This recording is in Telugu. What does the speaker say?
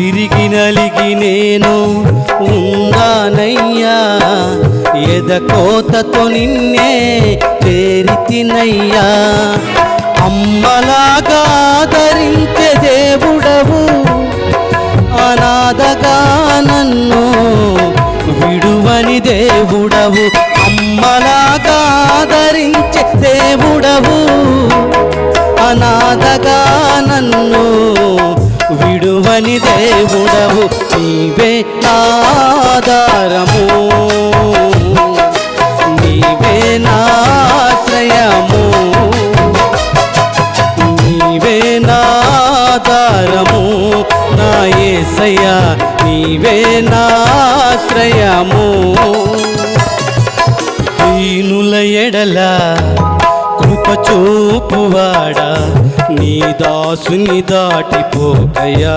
విరిగి నలిగి నేను ఉన్నానయ్యా, ఎదకోతతో నిన్నే చేరితినయ్యా. అమ్మలాగా ఆదరించే దేవుడవు, అనాథగా నన్ను విడువని దేవుడవు. అమ్మలాగా ఆదరించే దేవుడవు, అనాథగా నన్ను విడువని దేవుడవు. నీవే నా ఆధారము, నీవే నా ఆశ్రయము, నీవే నా ఆధారము నా యేసయ్యా, నీవే నా ఆశ్రయము. దీనుల ఎడల కృప చూపువాడా, నీ దాసుని దాటిపోకయా.